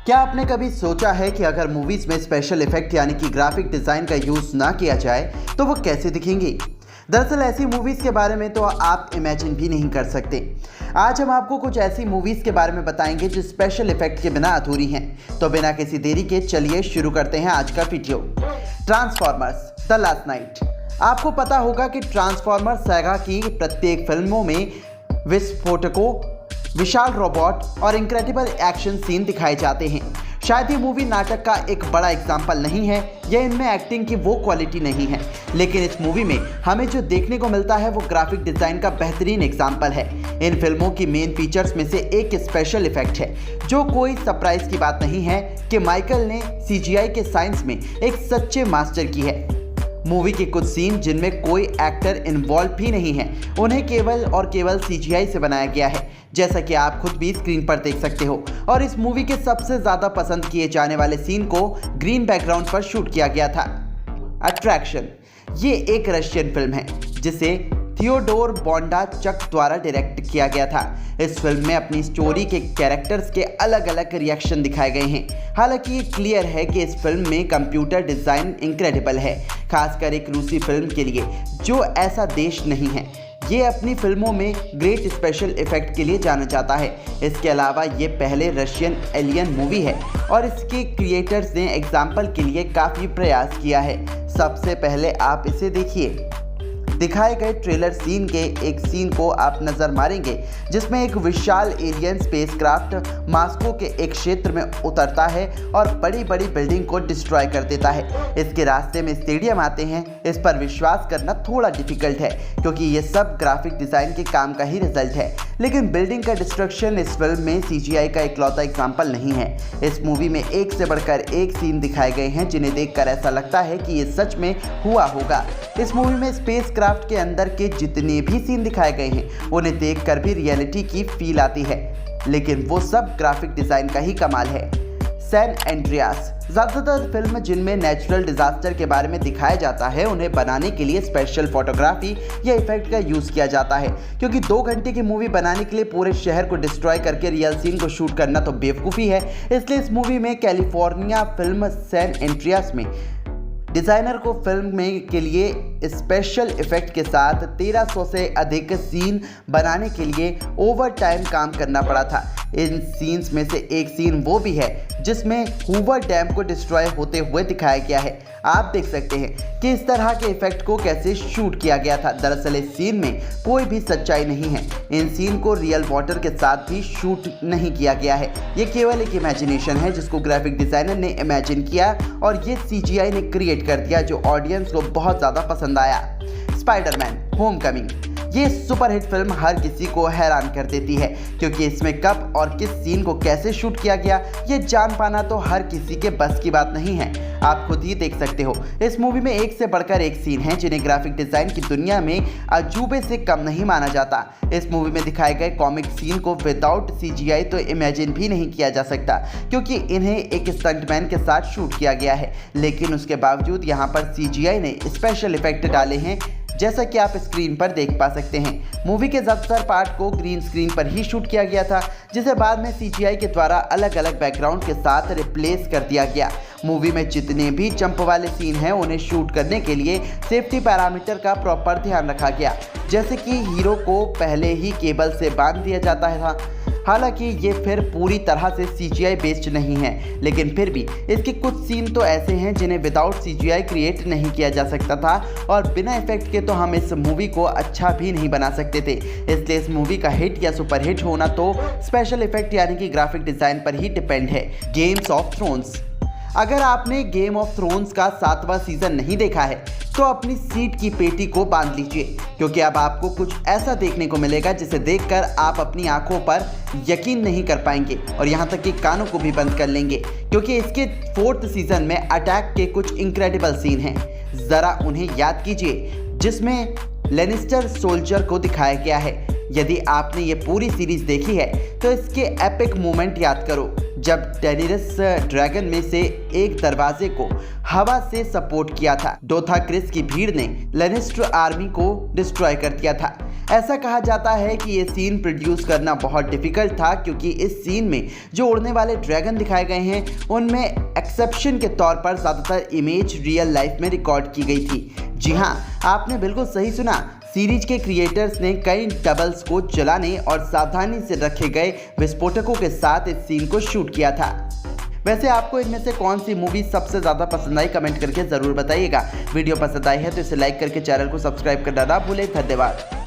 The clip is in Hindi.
क्या आपने कभी सोचा है कि अगर मूवीज में स्पेशल इफेक्ट यानी कि ग्राफिक डिजाइन का यूज ना किया जाए तो वो कैसे दिखेंगी। दरअसल ऐसी मूवीज के बारे में तो आप इमेजिन भी नहीं कर सकते। आज हम आपको कुछ ऐसी मूवीज के बारे में बताएंगे जो स्पेशल इफेक्ट के बिना अधूरी हैं। तो बिना किसी देरी के चलिए शुरू करते हैं आज का video. Transformers the last night. आपको पता होगा कि ट्रांसफॉर्मर सैगा की प्रत्येक फिल्मों में विस्फोटकों, विशाल रोबोट और इनक्रेडिबल एक्शन सीन दिखाए जाते हैं। शायद ये मूवी नाटक का एक बड़ा एग्जाम्पल नहीं है या इनमें एक्टिंग की वो क्वालिटी नहीं है, लेकिन इस मूवी में हमें जो देखने को मिलता है वो ग्राफिक डिजाइन का बेहतरीन एग्जाम्पल है। इन फिल्मों की मेन फीचर्स में से एक स्पेशल इफेक्ट है, जो कोई सरप्राइज की बात नहीं है कि माइकल ने सीजीआई के साइंस में एक सच्चे मास्टर की है। मूवी के कुछ सीन जिनमें कोई एक्टर इन्वॉल्व भी नहीं है, उन्हें केवल और केवल सीजीआई से बनाया गया है, जैसा कि आप खुद भी स्क्रीन पर देख सकते हो। और इस मूवी के सबसे ज़्यादा पसंद किए जाने वाले सीन को ग्रीन बैकग्राउंड पर शूट किया गया था। अट्रैक्शन ये एक रशियन फिल्म है जिसे थियोडोर बोंडारचक द्वारा डायरेक्ट किया गया था। इस फिल्म में अपनी स्टोरी के कैरेक्टर्स के अलग अलग रिएक्शन दिखाए गए हैं। हालांकि ये क्लियर है कि इस फिल्म में कंप्यूटर डिज़ाइन इनक्रेडिबल है, खासकर एक रूसी फिल्म के लिए जो ऐसा देश नहीं है। ये अपनी फिल्मों में ग्रेट स्पेशल इफेक्ट के लिए जाना जाता है। इसके अलावा ये पहले रशियन एलियन मूवी है और इसके क्रिएटर्स ने एग्जाम्पल के लिए काफ़ी प्रयास किया है। सबसे पहले आप इसे देखिए। दिखाए गए ट्रेलर सीन के एक सीन को आप नज़र मारेंगे जिसमें एक विशाल एलियन स्पेसक्राफ्ट मास्को के एक क्षेत्र में उतरता है और बड़ी बड़ी बिल्डिंग को डिस्ट्रॉय कर देता है। इसके रास्ते में स्टेडियम आते हैं। इस पर विश्वास करना थोड़ा डिफिकल्ट है क्योंकि ये सब ग्राफिक डिज़ाइन के काम का ही रिजल्ट है, लेकिन बिल्डिंग का डिस्ट्रक्शन इस फिल्म में सीजीआई का इकलौता एग्जाम्पल नहीं है। इस मूवी में एक से बढ़कर एक सीन दिखाए गए हैं जिन्हें देखकर ऐसा लगता है कि ये सच में हुआ होगा। इस मूवी में स्पेस क्राफ्ट के अंदर के जितने भी सीन दिखाए गए हैं उन्हें देखकर भी रियलिटी की फील आती है, लेकिन वो सब ग्राफिक डिज़ाइन का ही कमाल है। San Andreas. ज़्यादातर फिल्म जिनमें नेचुरल डिज़ास्टर के बारे में दिखाया जाता है उन्हें बनाने के लिए स्पेशल फोटोग्राफी या इफेक्ट का यूज़ किया जाता है, क्योंकि 2 घंटे की मूवी बनाने के लिए पूरे शहर को डिस्ट्रॉय करके रियल सीन को शूट करना तो बेवकूफ़ी है। इसलिए इस मूवी में कैलिफोर्निया फिल्म सैन एंड्रियास में डिज़ाइनर को फिल्म में के लिए स्पेशल इफेक्ट के साथ 1300 से अधिक सीन बनाने के लिए ओवर टाइम काम करना पड़ा था। इन सीन्स में से एक सीन वो भी है जिसमें हूवर डैम को डिस्ट्रॉय होते हुए दिखाया गया है। आप देख सकते हैं कि इस तरह के इफेक्ट को कैसे शूट किया गया था। दरअसल इस सीन में कोई भी सच्चाई नहीं है। इन सीन को रियल वाटर के साथ भी शूट नहीं किया गया है। ये केवल एक इमेजिनेशन है जिसको ग्राफिक डिज़ाइनर ने इमेजिन किया और ये सीजीआई ने क्रिएट कर दिया, जो ऑडियंस को बहुत ज़्यादा पसंद आया। Spiderman Homecoming. ये सुपरहिट फिल्म हर किसी को हैरान कर देती है, क्योंकि इसमें कब और किस सीन को कैसे शूट किया गया ये जान पाना तो हर किसी के बस की बात नहीं है। आप खुद ही देख सकते हो। इस मूवी में एक से बढ़कर एक सीन है जिन्हें ग्राफिक डिज़ाइन की दुनिया में अजूबे से कम नहीं माना जाता। इस मूवी में दिखाए गए कॉमिक सीन को विदाउट सीजीआई तो इमेजिन भी नहीं किया जा सकता, क्योंकि इन्हें एक स्टंटमैन के साथ शूट किया गया है, लेकिन उसके बावजूद यहाँ पर सीजीआई ने स्पेशल इफेक्ट डाले हैं, जैसा कि आप स्क्रीन पर देख पा सकते हैं। मूवी के ज़्यादातर पार्ट को ग्रीन स्क्रीन पर ही शूट किया गया था, जिसे बाद में सीजीआई के द्वारा अलग अलग बैकग्राउंड के साथ रिप्लेस कर दिया गया। मूवी में जितने भी जंप वाले सीन हैं उन्हें शूट करने के लिए सेफ्टी पैरामीटर का प्रॉपर ध्यान रखा गया, जैसे कि हीरो को पहले ही केबल से बांध दिया जाता था। हालांकि ये फिर पूरी तरह से सीजीआई बेस्ड नहीं है, लेकिन फिर भी इसके कुछ सीन तो ऐसे हैं जिन्हें विदाउट सीजीआई क्रिएट नहीं किया जा सकता था, और बिना इफेक्ट के तो हम इस मूवी को अच्छा भी नहीं बना सकते थे। इसलिए इस मूवी का हिट या सुपरहिट होना तो स्पेशल इफेक्ट यानी कि ग्राफिक डिज़ाइन पर ही डिपेंड है। Games of thrones. अगर आपने गेम ऑफ थ्रोन्स का 7वां सीज़न नहीं देखा है तो अपनी सीट की पेटी को बांध लीजिए, क्योंकि अब आपको कुछ ऐसा देखने को मिलेगा जिसे देखकर आप अपनी आंखों पर यकीन नहीं कर पाएंगे और यहाँ तक कि कानों को भी बंद कर लेंगे, क्योंकि इसके 4th सीज़न में अटैक के कुछ इनक्रेडिबल सीन हैं। ज़रा उन्हें याद कीजिए जिसमें लेनिस्टर सोल्जर को दिखाया गया है। यदि आपने ये पूरी सीरीज़ देखी है तो इसके एपिक मोमेंट याद करो, जब डेनिरस ड्रैगन में से एक दरवाजे को हवा से सपोर्ट किया था। डोथाक्रिस की भीड़ ने लेनिस्टर आर्मी को डिस्ट्रॉय कर दिया था। ऐसा कहा जाता है कि ये सीन प्रोड्यूस करना बहुत डिफिकल्ट था, क्योंकि इस सीन में जो उड़ने वाले ड्रैगन दिखाए गए हैं उनमें एक्सेप्शन के तौर पर ज़्यादातर इमेज रियल लाइफ में रिकॉर्ड की गई थी। जी हाँ, आपने बिल्कुल सही सुना। सीरीज के क्रिएटर्स ने कई डबल्स को जलाने और सावधानी से रखे गए विस्फोटकों के साथ इस सीन को शूट किया था। वैसे आपको इनमें से कौन सी मूवी सबसे ज़्यादा पसंद आई, कमेंट करके ज़रूर बताइएगा। वीडियो पसंद आई है तो इसे लाइक करके चैनल को सब्सक्राइब करना ना भूलें। धन्यवाद।